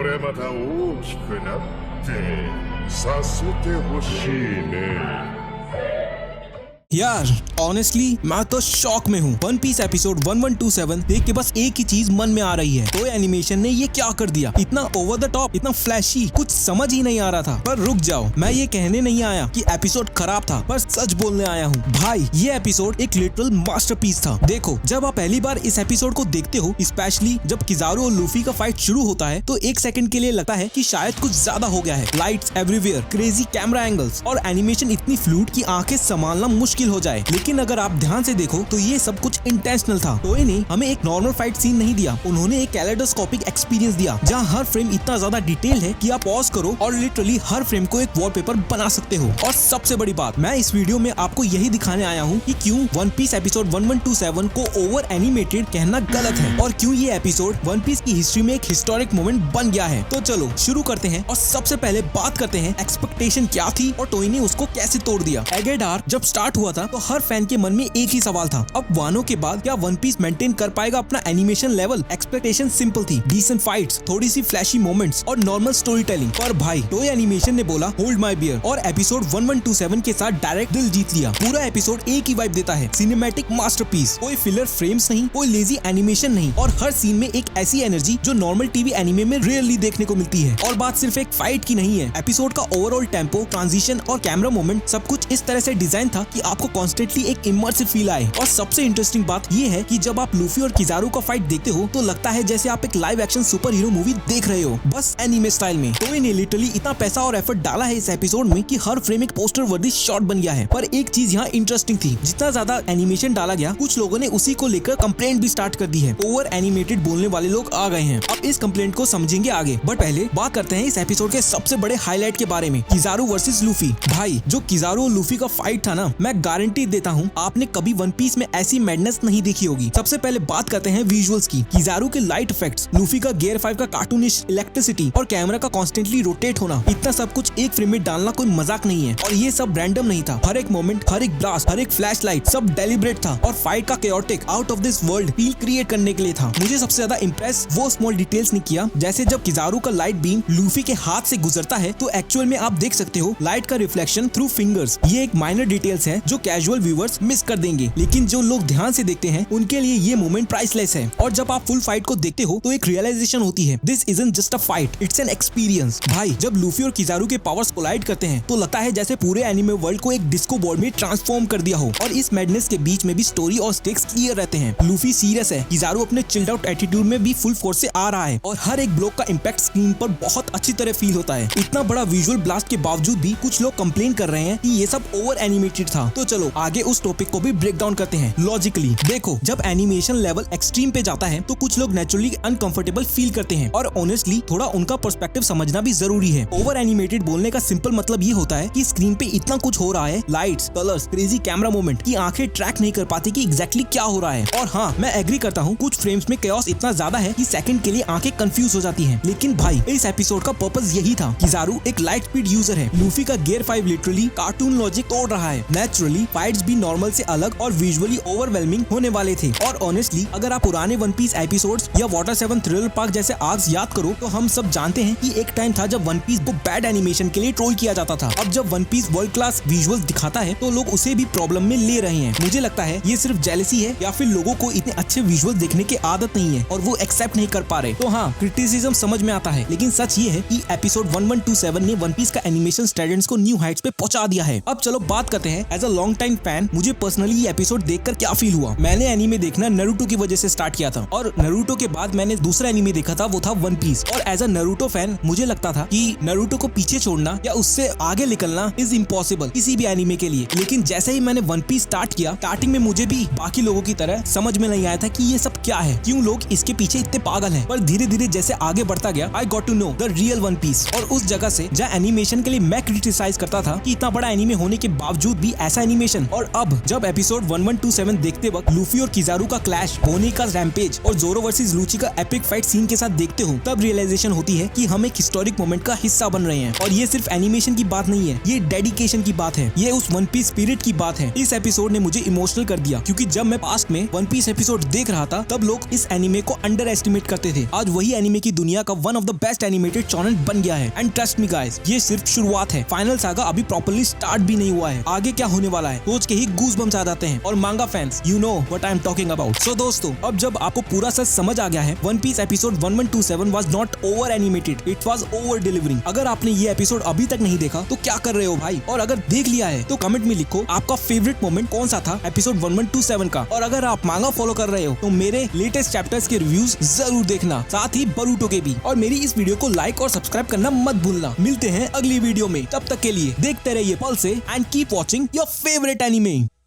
れまた大きくなってさせてほしいね。यार honestly मैं तो shock में हूँ। वन पीस एपिसोड 1127 देख के बस एक ही चीज मन में आ रही है, तो एनिमेशन ने ये क्या कर दिया। इतना ओवर द टॉप, इतना फ्लैशी, कुछ समझ ही नहीं आ रहा था। पर रुक जाओ, मैं ये कहने नहीं आया कि एपिसोड खराब था, पर सच बोलने आया हूँ। भाई ये एपिसोड एक लिटरल मास्टरपीस था। देखो, जब आप पहली बार इस एपिसोड को देखते हो, स्पेशली जब किजारू और लूफी का फाइट शुरू होता है, तो एक सेकंड के लिए लगता है कि शायद कुछ ज्यादा हो गया है। Lights everywhere, crazy camera angles और एनिमेशन इतनी फ्लूइड कि आंखें संभालना मुश्किल हो जाए। लेकिन अगर आप ध्यान से देखो तो ये सब कुछ इंटेंशनल था। टोए ने हमें एक नॉर्मल फाइट सीन नहीं दिया, उन्होंने एक कैलेडोस्कोपिक एक्सपीरियंस दिया, जहाँ हर फ्रेम इतना ज्यादा डिटेल है कि आप पॉज करो और लिटरली हर फ्रेम को एक वॉलपेपर बना सकते हो। और सबसे बड़ी बात, मैं इस वीडियो में आपको यही दिखाने आया हूँ कि क्यों वन पीस एपिसोड 1127 को ओवर एनिमेटेड कहना गलत है और क्यों ये एपिसोड वन पीस की हिस्ट्री में एक हिस्टोरिक मोमेंट बन गया है। तो चलो शुरू करते हैं और सबसे पहले बात करते हैं एक्सपेक्टेशन क्या थी और टोई ने उसको कैसे तोड़ दिया। एगेड आर्क जब स्टार्ट हुआ था तो हर फैन के मन में एक ही सवाल था, अब वानो के बाद क्या वन पीस मेंटेन कर पाएगा अपना एनिमेशन लेवल। एक्सपेक्टेशन सिंपल थी, डिसेंट फाइट्स, थोड़ी सी फ्लैशी मोमेंट्स और नॉर्मल स्टोरी टेलिंग। पर भाई टोई एनिमेशन ने बोला होल्ड माय बियर और एपिसोड 1127 के साथ डायरेक्ट दिल जीत लिया। पूरा एपिसोड एक ही वाइब देता है, सिनेमैटिक मास्टरपीस, कोई फिलर फ्रेम्स नहीं, कोई लेजी एनिमेशन नहीं और हर सीन में एक ऐसी एनर्जी जो नॉर्मल टीवी एनिमे में रेयरली देखने को मिलती है। और बात सिर्फ एक फाइट की नहीं है, एपिसोड का ओवरऑल टेम्पो, ट्रांजिशन और कैमरा मोमेंट सब कुछ इस तरह से डिजाइन था कि आपको कॉन्स्टेंटली एक इमर्सिव फील आए। और सबसे इंटरेस्टिंग बात ये है कि जब आप लूफी और किजारू का फाइट देखते हो तो लगता है जैसे आप एक live action super hero movie देख रहे हो, बस एनीमे स्टाइल में। टोई ने लिटरली इतना पैसा और एफर्ट डाला है इस एपिसोड में कि हर फ्रेम एक पोस्टर वर्दी शॉट बन गया है। पर एक चीज यहाँ इंटरेस्टिंग थी, जितना ज्यादा एनिमेशन डाला गया कुछ लोगों ने उसी को लेकर कंप्लेंट भी स्टार्ट कर दी है। ओवर एनिमेटेड बोलने वाले लोग आ गए हैं, अब इस कंप्लेंट को समझेंगे आगे। बट पहले बात करते हैं इस एपिसोड के सबसे बड़े हाईलाइट के बारे में, किजारू वर्सेस लूफी। भाई जो किजारू और लूफी का फाइट था ना, मैं गारंटी देता हूँ आपने कभी वन पीस में ऐसी मैडनेस नहीं देखी होगी। सबसे पहले बात करते हैं विजुअल्स की। किजारू के लाइट इफेक्ट्स, लूफी का गियर 5 का कार्टूनिश इलेक्ट्रिसिटी और कैमरा का कॉन्स्टेंटली रोटेट होना, इतना सब कुछ एक फ्रेम में डालना कोई मजाक नहीं है। और ये सब रैंडम नहीं था, हर एक मोमेंट, हर एक ब्लास्ट, हर एक फ्लैश लाइट सब डेलिब्रेट था और फाइट का chaotic out of this world feel create करने के लिए था। मुझे सबसे ज्यादा इंप्रेस वो स्मॉल डिटेल्स ने किया, जैसे जब किजारू का लाइट बीम लूफी के हाथ से गुजरता है तो एक्चुअल में आप देख सकते हो लाइट का रिफ्लेक्शन थ्रू फिंगर्स। ये एक माइनर डिटेल्स है जो कैजुअल व्यूअर्स मिस कर देंगे, लेकिन जो लोग ध्यान से देखते हैं उनके लिए ये मोमेंट प्राइसलेस है। और जब आप फुल फाइट को देखते हो तो एक रियलाइजेशन होती है, this isn't just a fight, it's an experience. भाई जब लूफी और किजारू के पावर्स कोलाइड करते हैं तो लगता है जैसे पूरे एनिमे वर्ल्ड को एक डिस्को बोर्ड में ट्रांसफॉर्म कर दिया हो। और इस मैडनेस के बीच में भी स्टोरी और स्टेक्स क्लियर रहते हैं। लूफी सीरियस है, किजारू अपने चिल्ड आउट एटीट्यूड में भी फुल फोर्स से आ रहा है और हर एक ब्लॉक का इम्पैक्ट स्क्रीन पर बहुत अच्छी तरह फील होता है। इतना बड़ा विजुअल ब्लास्ट के बावजूद भी कुछ लोग कंप्लेन कर रहे हैं कि ये सब ओवर एनिमेटेड था। तो चलो आगे उस टॉपिक को भी ब्रेक डाउन करते हैं लॉजिकली। देखो, जब एनिमेशन लेवल एक्सट्रीम पे जाता है तो कुछ लोग नेचुरली अनकंफर्टेबल फील करते हैं और ऑनेस्टली थोड़ा उनका पर्सपेक्टिव समझना भी जरूरी है। ओवर एनिमेटेड बोलने का सिंपल मतलब ये होता है कि स्क्रीन पे इतना कुछ हो रहा है, lights, colours, crazy camera moment, की आंखें ट्रैक नहीं कर पाती कि एग्जैक्टली क्या हो रहा है। और हाँ, मैं एग्री करता हूँ, कुछ फ्रेम्स में chaos इतना ज्यादा है कि सेकंड के लिए आंखें कंफ्यूज हो जाती हैं। लेकिन भाई इस एपिसोड का पर्पस यही था। किजारू एक लाइट स्पीड यूजर है, लूफी का गियर 5 लिटरली कार्टून लॉजिक तोड़ रहा है। नेचुरली फाइट्स भी नॉर्मल से अलग और विजुअली ओवरवेलमिंग होने वाले थे। और ऑनेस्टली अगर आप पुराने वन पीस एपिसोड्स या वाटर 7 थ्रिलर पार्क जैसे आर्क्स याद करो तो हम सब जानते हैं कि एक टाइम था जब वन पीस को बैड एनिमेशन के लिए ट्रोल किया जाता था। अब जब One Piece world class visuals दिखाता है तो लोग उसे भी प्रॉब्लम में ले रहे हैं। मुझे लगता है ये सिर्फ जेलसी है या फिर लोगों को इतने अच्छे विजुअल देखने की आदत नहीं है और वो एक्सेप्ट नहीं कर पा रहे। तो हाँ, क्रिटिसिज्म समझ में आता है, लेकिन सच ये है कि एपिसोड 1127 ने वन पीस का एनिमेशन स्टैंडर्ड्स को न्यू हाइट्स पे पहुंचा दिया है। अब चलो बात करते हैं as a long time fan मुझे पर्सनली ये एपिसोड देखकर क्या फील हुआ। मैंने एनीमे देखना नरूटो की वजह से स्टार्ट किया था और नरूटो के बाद मैंने दूसरा एनीमे देखा था, वो था वन पीस। और एज अ नरूटो फैन मुझे लगता था कि नरूटो को पीछे छोड़ना या उससे आगे निकलना इज इम्पॉसिबल किसी भी एनीमे के लिए। लेकिन जैसे ही मैंने वन पीस स्टार्ट किया, स्टार्टिंग में मुझे भी बाकी लोगों की तरह समझ में नहीं आया था कि ये सब क्या है, क्यों लोग इसके पीछे इतने पागल हैं। पर धीरे धीरे जैसे आगे बढ़ता गया, I got to know the real One Piece. और उस जगह से जहाँ एनिमेशन के लिए मैं क्रिटिसाइज करता था कि इतना बड़ा एनीमे होने के बावजूद भी ऐसा एनिमेशन। और अब जब एपिसोड 1127 देखते वक्त लूफी और किजारू का क्लैश, होने का रैम्पेज और जोरो वर्सेस लूची का एपिक फाइट सीन के साथ देखते हो, तब रियलाइजेशन होती है कि हम एक हिस्टोरिक मोमेंट का हिस्सा बन रहे हैं। और ये सिर्फ एनिमेशन की बात नहीं है, ये डेडिकेशन की बात है, ये उस वन पीस स्पिरिट की बात है। इस एपिसोड ने मुझे इमोशनल कर दिया, क्योंकि जब मैं पास्ट में वन पीस एपिसोड देख रहा था तब लोग इस एनिमे को अंडर एस्टिमेट करते थे। आज वही एनिमे की दुनिया का one of the best animated shonen बन गया है। एंड ट्रस्ट मी गाइस, ये सिर्फ शुरुआत है। फाइनल सागा अभी प्रॉपर्ली स्टार्ट भी नहीं हुआ है। आगे क्या होने वाला है सोच के ही गूज़बम्स आ जाते हैं। और manga fans, you know what I am talking about. So दोस्तों, अब जब आपको पूरा सच समझ आ गया है, One Piece episode 1127 was not over animated, it was over delivering. अगर आपने ये एपिसोड अभी तक नहीं देखा तो क्या कर रहे हो भाई, और अगर देख लिया है तो कमेंट में लिखो आपका फेवरेट मोमेंट कौन सा था एपिसोड 1127 का। और अगर आप मांगा फॉलो कर रहे हो तो मेरे लेटेस्ट चैप्टर्स के रिव्यूज जरूर देखना, साथ ही बरूटो के भी। और मेरी इस वीडियो को लाइक और सब्सक्राइब करना मत भूलना। मिलते हैं अगली वीडियो में, तब तक के लिए देखते रहिए Pulse and keep watching your favourite anime.